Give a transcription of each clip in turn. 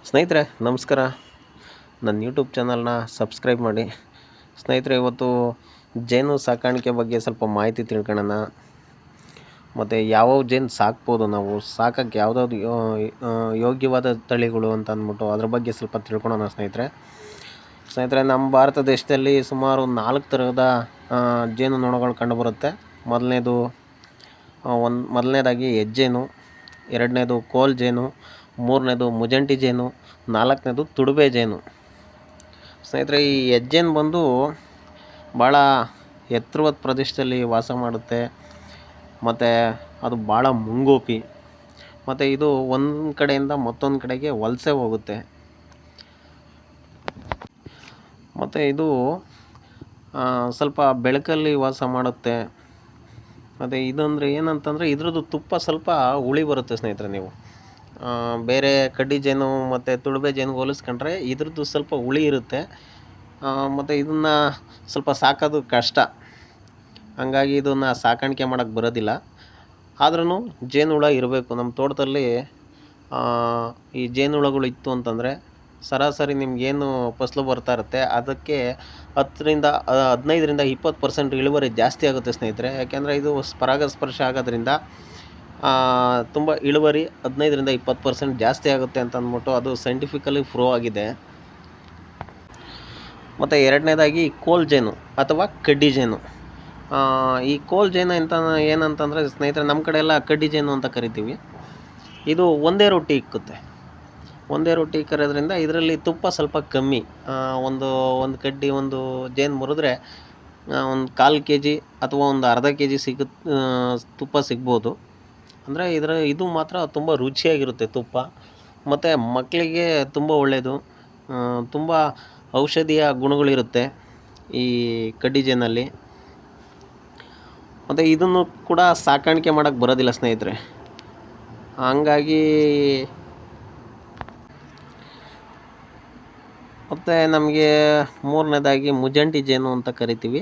ಸ್ನೇಹಿತರೆ ನಮಸ್ಕಾರ. ನನ್ನ ಯೂಟ್ಯೂಬ್ ಚಾನಲ್ನ ಸಬ್ಸ್ಕ್ರೈಬ್ ಮಾಡಿ. ಸ್ನೇಹಿತರೆ, ಇವತ್ತು ಜೇನು ಸಾಕಾಣಿಕೆ ಬಗ್ಗೆ ಸ್ವಲ್ಪ ಮಾಹಿತಿ ತಿಳ್ಕೊಳ್ಳೋಣ. ಮತ್ತು ಯಾವ್ಯಾವ ಜೇನು ಸಾಕ್ಬೋದು, ನಾವು ಸಾಕೋಕ್ಕೆ ಯಾವುದಾದ್ರು ಯೋಗ್ಯವಾದ ತಳಿಗಳು ಅಂತ ಅಂದ್ಬಿಟ್ಟು ಅದ್ರ ಬಗ್ಗೆ ಸ್ವಲ್ಪ ತಿಳ್ಕೊಳ್ಳೋಣ ಸ್ನೇಹಿತರೆ, ನಮ್ಮ ಭಾರತ ದೇಶದಲ್ಲಿ ಸುಮಾರು 4 ಥರದ ಜೇನುನೊಣಗಳು ಕಂಡುಬರುತ್ತೆ. ಮೊದಲನೇದಾಗಿ ಹೆಜ್ಜೇನು, ಎರಡನೇದು ಕೋಲ್ ಜೇನು, ಮೂರನೇದು ಮುಜಂಟಿ ಜೇನು, ನಾಲ್ಕನೇದು ತುಡುಬೆ ಜೇನು. ಸ್ನೇಹಿತರೆ, ಈ ಹೆಜ್ಜೇನು ಬಂದು ಭಾಳ ಎತ್ತರವಾದ ಪ್ರದೇಶದಲ್ಲಿ ವಾಸ ಮಾಡುತ್ತೆ. ಮತ್ತು ಅದು ಭಾಳ ಮುಂಗೋಪಿ. ಮತ್ತು ಇದು ಒಂದು ಕಡೆಯಿಂದ ಮತ್ತೊಂದು ಕಡೆಗೆ ವಲಸೆ ಹೋಗುತ್ತೆ. ಮತ್ತು ಇದು ಸ್ವಲ್ಪ ಬೆಳಕಲ್ಲಿ ವಾಸ ಮಾಡುತ್ತೆ. ಮತ್ತು ಇದಂದರೆ ಏನಂತಂದರೆ ಇದ್ರದ್ದು ತುಪ್ಪ ಸ್ವಲ್ಪ ಹುಳಿ ಬರುತ್ತೆ ಸ್ನೇಹಿತರೆ. ನೀವು ಬೇರೆ ಕಡ್ಡಿ ಜೇನು ಮತ್ತು ತುಡುಬೆ ಜೇನಿಗೆ ಹೋಲಿಸ್ಕೊಂಡ್ರೆ ಇದ್ರದ್ದು ಸ್ವಲ್ಪ ಹುಳಿ ಇರುತ್ತೆ. ಮತ್ತು ಇದನ್ನು ಸ್ವಲ್ಪ ಸಾಕೋದು ಕಷ್ಟ, ಹಂಗಾಗಿ ಇದನ್ನು ಸಾಕಾಣಿಕೆ ಮಾಡೋಕ್ಕೆ ಬರೋದಿಲ್ಲ. ಆದ್ರೂ ಜೇನುಹುಳ ಇರಬೇಕು ನಮ್ಮ ತೋಟದಲ್ಲಿ. ಈ ಜೇನುಹುಳಗಳು ಇತ್ತು ಅಂತಂದರೆ ಸರಾಸರಿ ನಿಮಗೇನು ಫಸಲು ಬರ್ತಾ ಇರುತ್ತೆ ಅದಕ್ಕೆ 15ರಿಂದ 20% ಇಳುವರಿ ಜಾಸ್ತಿ ಆಗುತ್ತೆ ಸ್ನೇಹಿತರೆ. ಯಾಕೆಂದರೆ ಇದು ಪರಾಗಸ್ಪರ್ಶ ಆಗೋದ್ರಿಂದ ತುಂಬ ಇಳುವರಿ 15ರಿಂದ 20% ಜಾಸ್ತಿ ಆಗುತ್ತೆ ಅಂತ ಅಂದ್ಬಿಟ್ಟು ಅದು ಸೈಂಟಿಫಿಕಲಿ ಪ್ರೂವ್ ಆಗಿದೆ. ಮತ್ತು ಎರಡನೇದಾಗಿ ಕೋಲ್ ಜೇನು ಅಥವಾ ಕಡ್ಡಿ ಜೇನು. ಈ ಕೋಲ್ ಜೇನು ಏನಂತಂದರೆ ಸ್ನೇಹಿತರೆ, ನಮ್ಮ ಕಡೆ ಎಲ್ಲ ಕಡ್ಡಿ ಜೇನು ಅಂತ ಕರಿತೀವಿ. ಇದು ಒಂದೇ ರೊಟ್ಟಿ ಇಕ್ಕುತ್ತೆ. ಒಂದೇ ರೊಟ್ಟಿ ಕರೋದ್ರಿಂದ ಇದರಲ್ಲಿ ತುಪ್ಪ ಸ್ವಲ್ಪ ಕಮ್ಮಿ. ಒಂದು ಕಡ್ಡಿ ಒಂದು ಜೇನು ಮುರಿದ್ರೆ ಒಂದು 1/4 kg ಅಥವಾ ಒಂದು ಅರ್ಧ kg ತುಪ್ಪ ಸಿಗ್ಬೋದು. ಅಂದರೆ ಇದು ಮಾತ್ರ ತುಂಬ ರುಚಿಯಾಗಿರುತ್ತೆ ತುಪ್ಪ. ಮತ್ತು ಮಕ್ಕಳಿಗೆ ತುಂಬ ಒಳ್ಳೆಯದು. ತುಂಬ ಔಷಧೀಯ ಗುಣಗಳಿರುತ್ತೆ ಈ ಕಡ್ಡಿ ಜೇನಲ್ಲಿ. ಮತ್ತು ಇದನ್ನು ಕೂಡ ಸಾಕಾಣಿಕೆ ಮಾಡೋಕ್ಕೆ ಬರೋದಿಲ್ಲ ಸ್ನೇಹಿತರೆ. ಹಂಗಾಗಿ ಮತ್ತು ನಮಗೆ ಮೂರನೇದಾಗಿ ಮುಜಂಟಿ ಜೇನು ಅಂತ ಕರಿತೀವಿ.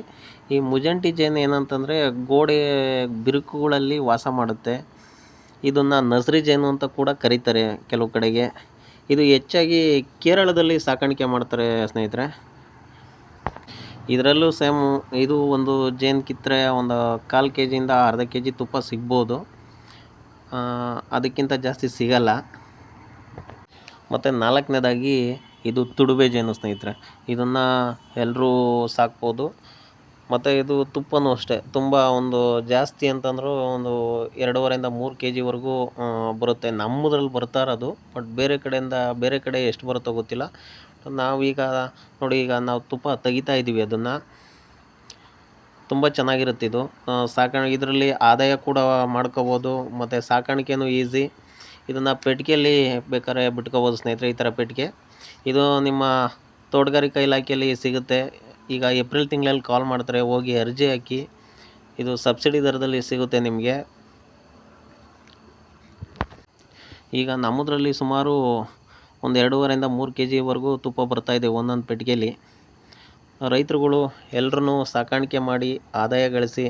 ಈ ಮುಜಂಟಿ ಜೇನು ಏನಂತಂದರೆ ಗೋಡೆ ಬಿರುಕುಗಳಲ್ಲಿ ವಾಸ ಮಾಡುತ್ತೆ. ಇದನ್ನು ನಸ್ರಿ ಜೇನು ಅಂತ ಕೂಡ ಕರೀತಾರೆ ಕೆಲವು ಕಡೆಗೆ. ಇದು ಹೆಚ್ಚಾಗಿ ಕೇರಳದಲ್ಲಿ ಸಾಕಾಣಿಕೆ ಮಾಡ್ತಾರೆ ಸ್ನೇಹಿತರೆ. ಇದರಲ್ಲೂ ಸೇಮ್ ಇದು ಒಂದು ಜೇನು ಕಿತ್ತರೆ ಒಂದು 1/4 kgಯಿಂದ ಅರ್ಧ kg ತುಪ್ಪ ಸಿಗ್ಬೋದು, ಅದಕ್ಕಿಂತ ಜಾಸ್ತಿ ಸಿಗಲ್ಲ. ಮತ್ತು ನಾಲ್ಕನೇದಾಗಿ ಇದು ತುಡುಬೆ ಜೇನು ಸ್ನೇಹಿತರೆ. ಇದನ್ನು ಎಲ್ಲರೂ ಸಾಕ್ಬೋದು. ಮತ್ತು ಇದು ತುಪ್ಪನೂ ಅಷ್ಟೇ ತುಂಬ ಒಂದು ಜಾಸ್ತಿ ಅಂತಂದರೂ ಒಂದು 2.5ರಿಂದ 3 kgವರೆಗೂ ಬರುತ್ತೆ. ನಮ್ಮದ್ರಲ್ಲಿ ಬರ್ತಾ ಇರೋದು. ಬಟ್ ಬೇರೆ ಕಡೆ ಎಷ್ಟು ಬರುತ್ತೋ ಗೊತ್ತಿಲ್ಲ. ನಾವೀಗ ನೋಡಿ, ಈಗ ನಾವು ತುಪ್ಪ ತೆಗಿತಾ ಇದ್ದೀವಿ. ಅದನ್ನು ತುಂಬ ಚೆನ್ನಾಗಿರುತ್ತೆ ಇದು ಇದರಲ್ಲಿ ಆದಾಯ ಕೂಡ ಮಾಡ್ಕೋಬೋದು. ಮತ್ತು ಸಾಕಾಣಿಕೆನೂ ಈಸಿ. ಇದನ್ನು ಪೆಟ್ಟಿಗೆಯಲ್ಲಿ ಬೇಕಾದ್ರೆ ಬಿಟ್ಕೋಬೋದು ಸ್ನೇಹಿತರೆ. ಈ ಥರ ಪೆಟ್ಟಿಗೆ ಇದು ನಿಮ್ಮ ತೋಟಗಾರಿಕಾ ಇಲಾಖೆಯಲ್ಲಿ ಸಿಗುತ್ತೆ. ಈಗ ಏಪ್ರಿಲ್ ತಿಂಗಳಲ್ಲಿ ಕಾಲ್ ಮಾಡ್ತಾರೆ, ಹೋಗಿ ಅರ್ಜಿ ಹಾಕಿ. ಇದು ಸಬ್ಸಿಡಿ ದರದಲ್ಲಿ ಸಿಗುತ್ತೆ ನಿಮಗೆ. ಈಗ ನಮ್ಮದ್ರಲ್ಲಿ ಸುಮಾರು ಒಂದು 2.5ರಿಂದ 3 kgವರೆಗೂ ತುಪ್ಪ ಬರ್ತಾಯಿದೆ ಒಂದೊಂದು ಪೆಟ್ಟಿಗೆಯಲ್ಲಿ. ರೈತರುಗಳು ಎಲ್ಲರೂ ಸಾಕಾಣಿಕೆ ಮಾಡಿ ಆದಾಯ ಗಳಿಸಿ